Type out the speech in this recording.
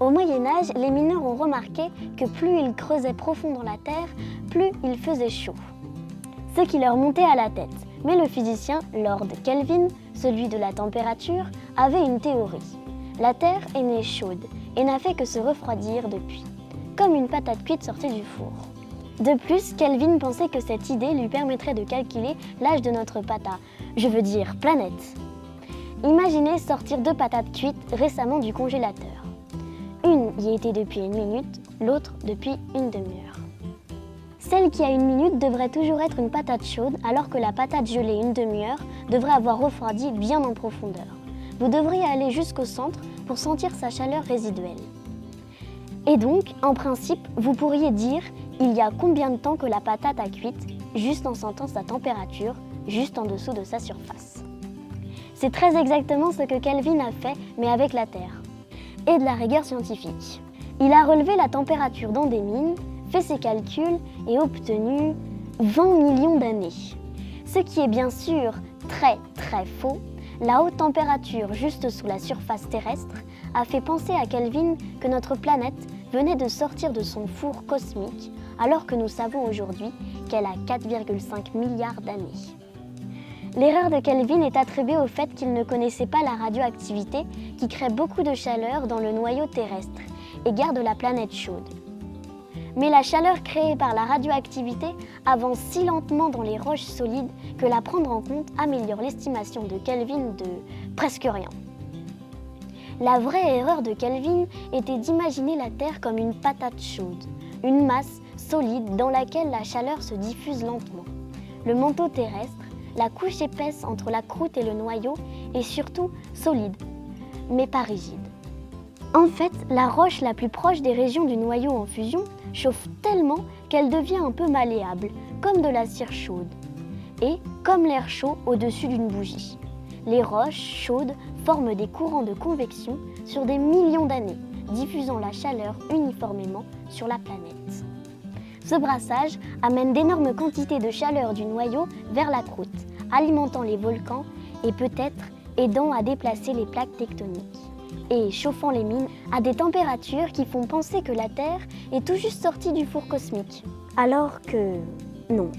Au Moyen-Âge, les mineurs ont remarqué que plus ils creusaient profond dans la terre, plus il faisait chaud. Ce qui leur montait à la tête. Mais le physicien Lord Kelvin, celui de la température, avait une théorie. La Terre est née chaude et n'a fait que se refroidir depuis, comme une patate cuite sortie du four. De plus, Kelvin pensait que cette idée lui permettrait de calculer l'âge de notre planète. Imaginez sortir 2 patates cuites récemment du congélateur. Une y était depuis 1 minute, l'autre depuis 1 demi-heure. Celle qui a 1 minute devrait toujours être une patate chaude, alors que la patate gelée 1 demi-heure devrait avoir refroidi bien en profondeur. Vous devriez aller jusqu'au centre pour sentir sa chaleur résiduelle. Et donc, en principe, vous pourriez dire il y a combien de temps que la patate a cuite, juste en sentant sa température, juste en dessous de sa surface. C'est très exactement ce que Kelvin a fait, mais avec la Terre. Et de la rigueur scientifique. Il a relevé la température dans des mines, fait ses calculs et obtenu 20 millions d'années. Ce qui est bien sûr très faux. La haute température juste sous la surface terrestre a fait penser à Kelvin que notre planète venait de sortir de son four cosmique, alors que nous savons aujourd'hui qu'elle a 4,5 milliards d'années. L'erreur de Kelvin est attribuée au fait qu'il ne connaissait pas la radioactivité qui crée beaucoup de chaleur dans le noyau terrestre et garde la planète chaude. Mais la chaleur créée par la radioactivité avance si lentement dans les roches solides que la prendre en compte améliore l'estimation de Kelvin de presque rien. La vraie erreur de Kelvin était d'imaginer la Terre comme une patate chaude, une masse solide dans laquelle la chaleur se diffuse lentement. Le manteau terrestre, la couche épaisse entre la croûte et le noyau, est surtout solide, mais pas rigide. En fait, la roche la plus proche des régions du noyau en fusion chauffe tellement qu'elle devient un peu malléable, comme de la cire chaude, et comme l'air chaud au-dessus d'une bougie. Les roches chaudes forment des courants de convection sur des millions d'années, diffusant la chaleur uniformément sur la planète. Ce brassage amène d'énormes quantités de chaleur du noyau vers la croûte, alimentant les volcans et peut-être aidant à déplacer les plaques tectoniques, et chauffant les mines à des températures qui font penser que la Terre est tout juste sortie du four cosmique. Alors que non.